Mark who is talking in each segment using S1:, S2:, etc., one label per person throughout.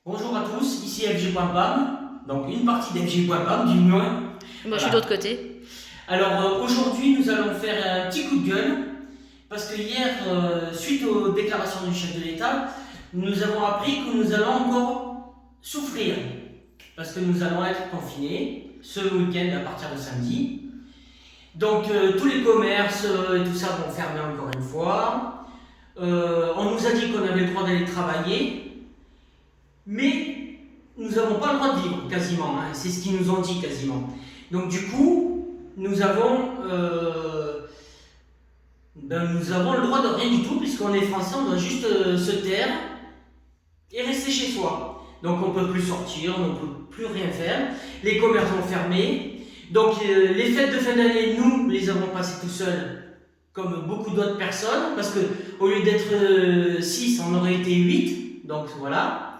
S1: Bonjour à tous, ici FG.pam, donc une partie d'FG.pam du moins.
S2: Moi, je suis de l'autre côté.
S1: Alors aujourd'hui, nous allons faire un petit coup de gueule parce que hier, suite aux déclarations du chef de l'État, nous avons appris que nous allons encore souffrir parce que nous allons être confinés ce week-end à partir de samedi. Donc tous les commerces et tout ça vont fermer encore une fois. On nous a dit qu'on avait le droit d'aller travailler, mais nous n'avons pas le droit de vivre quasiment, hein. C'est ce qu'ils nous ont dit quasiment. Donc du coup, nous avons le droit de rien du tout, puisqu'on est français, on doit juste se taire et rester chez soi. Donc on ne peut plus sortir, on ne peut plus rien faire, les commerces vont fermer. Donc les fêtes de fin d'année, nous les avons passées tout seuls, comme beaucoup d'autres personnes, parce que au lieu d'être 6, on aurait été 8, donc voilà.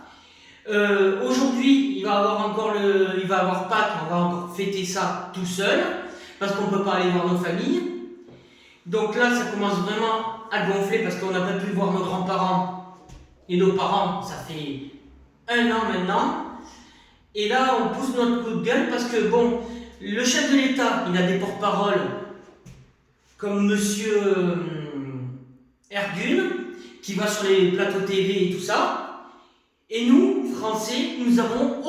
S1: Aujourd'hui, il va avoir Pâques, on va encore fêter ça tout seul, parce qu'on ne peut pas aller voir nos familles. Donc là, ça commence vraiment à gonfler, parce qu'on n'a pas pu voir nos grands-parents et nos parents, ça fait 1 an maintenant. Et là, on pousse notre coup de gueule, parce que bon, le chef de l'État, il a des porte-paroles, comme Monsieur Ergun, qui va sur les plateaux TV et tout ça. Et nous, Français, nous n'avons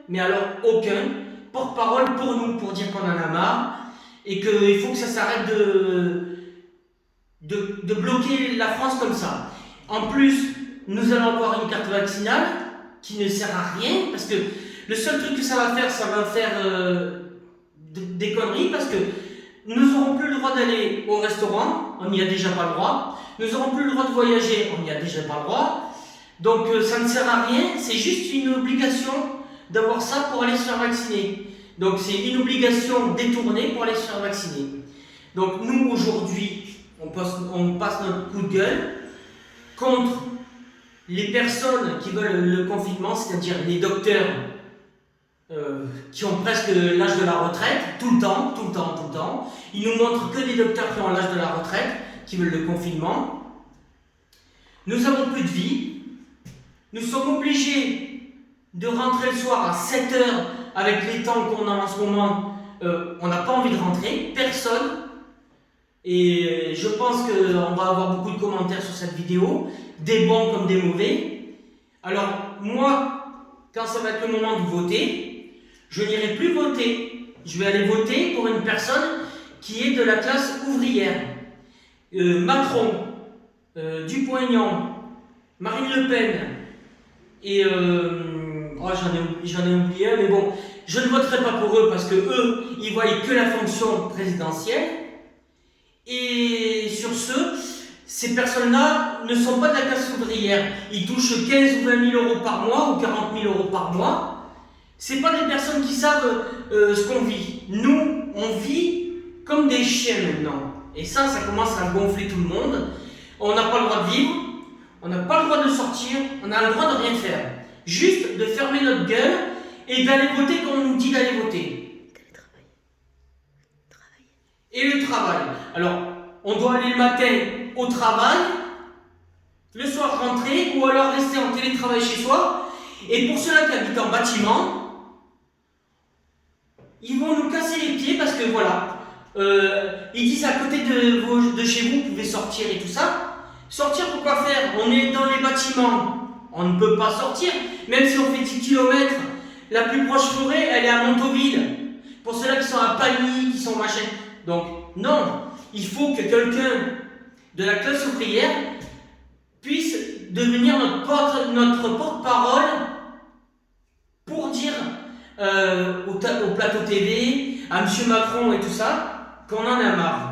S1: mais alors aucun, porte-parole pour nous, pour dire qu'on en a marre et qu'il faut que ça s'arrête de bloquer la France comme ça. En plus, nous allons avoir une carte vaccinale qui ne sert à rien, parce que le seul truc que ça va faire des conneries, parce que nous n'aurons plus le droit d'aller au restaurant, on n'y a déjà pas le droit. Nous n'aurons plus le droit de voyager, on n'y a déjà pas le droit. Donc ça ne sert à rien, c'est juste une obligation d'avoir ça pour aller se faire vacciner. Donc c'est une obligation détournée pour aller se faire vacciner. Donc nous aujourd'hui, on passe notre coup de gueule contre les personnes qui veulent le confinement, c'est-à-dire les docteurs qui ont presque l'âge de la retraite, tout le temps. Ils nous montrent que des docteurs qui ont l'âge de la retraite, qui veulent le confinement. Nous n'avons plus de vie. Nous sommes obligés de rentrer le soir à 7 heures avec les temps qu'on a en ce moment. On n'a pas envie de rentrer, personne. Et je pense qu'on va avoir beaucoup de commentaires sur cette vidéo, des bons comme des mauvais. Alors moi, quand ça va être le moment de voter, je n'irai plus voter. Je vais aller voter pour une personne qui est de la classe ouvrière. Macron, Dupont-Aignan, Marine Le Pen, et j'en ai oublié un, mais bon, je ne voterai pas pour eux parce que eux, ils voient que la fonction présidentielle. Et sur ce, ces personnes-là ne sont pas de la classe ouvrière. Ils touchent 15 ou 20 000 euros par mois ou 40 000 euros par mois. C'est pas des personnes qui savent ce qu'on vit. Nous, on vit comme des chiens maintenant. Et ça commence à gonfler tout le monde. On n'a pas le droit de vivre. On n'a pas le droit de sortir, on a le droit de rien faire. Juste de fermer notre gueule et d'aller voter quand on nous dit d'aller voter. Et le travail. Alors, on doit aller le matin au travail, le soir rentrer, ou alors rester en télétravail chez soi. Et pour ceux-là qui habitent en bâtiment, ils vont nous casser les pieds parce que voilà, ils disent à côté de chez vous, vous pouvez sortir et tout ça. Sortir pour quoi faire? On est dans les bâtiments, on ne peut pas sortir. Même si on fait 10 km, la plus proche forêt, elle est à Montauville. Pour ceux-là qui sont à Pagny, qui sont machin. Donc non, il faut que quelqu'un de la classe ouvrière puisse devenir notre porte-parole pour dire au plateau TV, à M. Macron et tout ça, qu'on en a marre.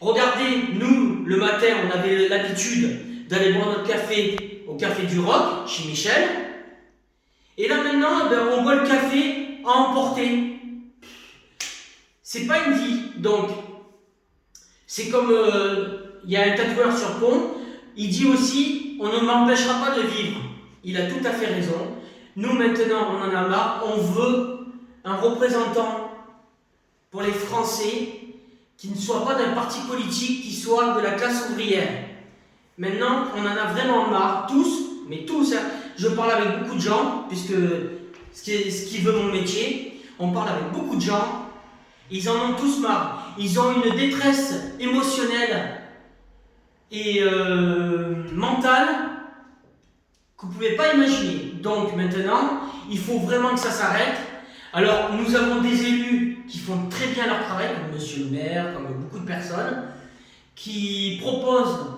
S1: Regardez, nous, le matin, on avait l'habitude d'aller boire notre café au Café du Roc, chez Michel. Et là maintenant, on boit le café à emporter. C'est pas une vie. Donc, c'est comme, il y a un tatoueur sur Pont, il dit aussi, on ne m'empêchera pas de vivre. Il a tout à fait raison. Nous, maintenant, on en a marre. On veut un représentant pour les Français qui ne soit pas d'un parti politique, qui soit de la classe ouvrière. Maintenant, on en a vraiment marre, tous, mais tous. Hein. je parle avec beaucoup de gens, puisque ce qui veut mon métier, on parle avec beaucoup de gens, ils en ont tous marre. Ils ont une détresse émotionnelle et mentale que vous ne pouvez pas imaginer. Donc maintenant, il faut vraiment que ça s'arrête. Alors, nous avons des élus qui font très bien leur travail, comme monsieur le maire, comme beaucoup de personnes, qui proposent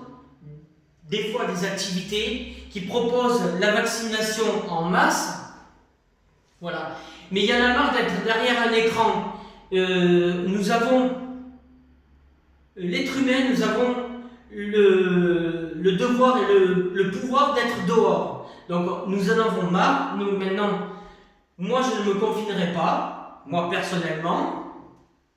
S1: des fois des activités, qui proposent la vaccination en masse. Voilà. Mais il y en a marre d'être derrière un écran. Nous avons, l'être humain, nous avons le devoir et le pouvoir d'être dehors. Donc, nous en avons marre. Nous, maintenant, moi, je ne me confinerai pas, moi personnellement.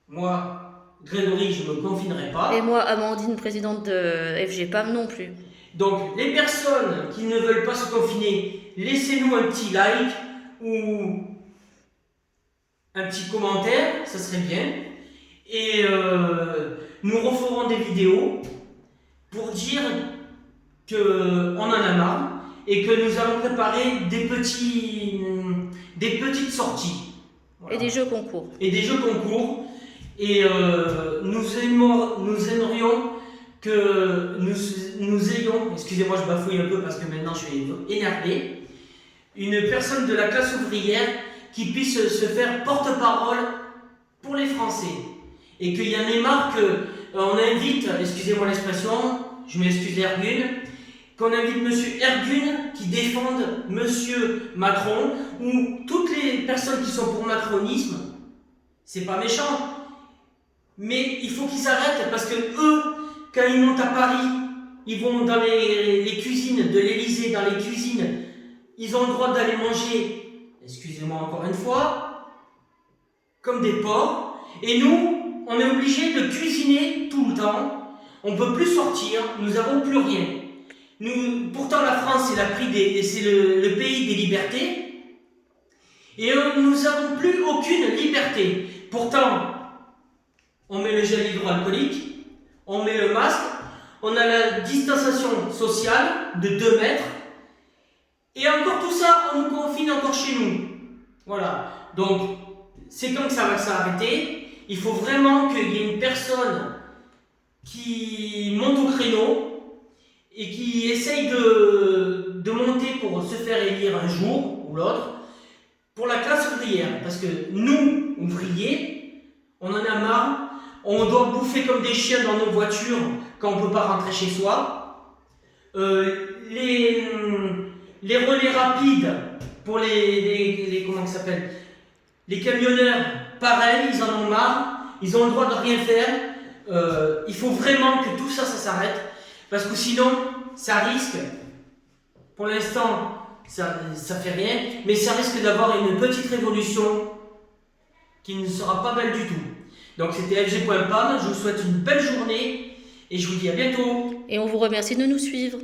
S1: Moi, Grégory, je ne me confinerai pas.
S2: Et moi, Amandine, présidente de FGPAM, non plus.
S1: Donc, les personnes qui ne veulent pas se confiner, laissez-nous un petit like ou un petit commentaire, ça serait bien. Et nous referons des vidéos pour dire qu'on en a marre et que nous allons préparer des petites sorties. Voilà.
S2: Et des jeux concours.
S1: Et des jeux concours. Et nous aimerions que nous ayons, excusez-moi je bafouille un peu parce que maintenant je suis énervé, une personne de la classe ouvrière qui puisse se faire porte-parole pour les Français. Et qu'il y en ait marre qu'on invite, excusez-moi l'expression, je m'excuse Ergun, qu'on invite monsieur Ergun qui défende monsieur Macron, ou toutes les personnes qui sont pour macronisme, c'est pas méchant, mais il faut qu'ils arrêtent parce que eux, quand ils montent à Paris, ils vont dans les cuisines de l'Élysée, dans les cuisines, ils ont le droit d'aller manger, excusez-moi encore une fois, comme des porcs, et nous, on est obligés de cuisiner tout le temps, on ne peut plus sortir, nous n'avons plus rien. Pourtant la France c'est le pays des libertés, et nous n'avons plus aucune liberté. Pourtant, on met le gel hydroalcoolique, on met le masque, on a la distanciation sociale de 2 mètres, et encore tout ça, on nous confine encore chez nous. Voilà. Donc, c'est quand que ça va s'arrêter. Il faut vraiment qu'il y ait une personne qui monte au créneau et qui essaye de monter pour se faire élire un jour ou l'autre pour la classe ouvrière. Parce que nous, ouvriers, on en a marre. On doit bouffer comme des chiens dans nos voitures quand on ne peut pas rentrer chez soi. Les relais rapides pour comment ça s'appelle, les camionneurs, pareil, ils en ont marre. Ils ont le droit de rien faire. Il faut vraiment que tout ça s'arrête. Parce que sinon, ça risque, pour l'instant, ça fait rien, mais ça risque d'avoir une petite révolution qui ne sera pas belle du tout. Donc c'était FG.pam, je vous souhaite une belle journée et je vous dis à bientôt.
S2: Et on vous remercie de nous suivre.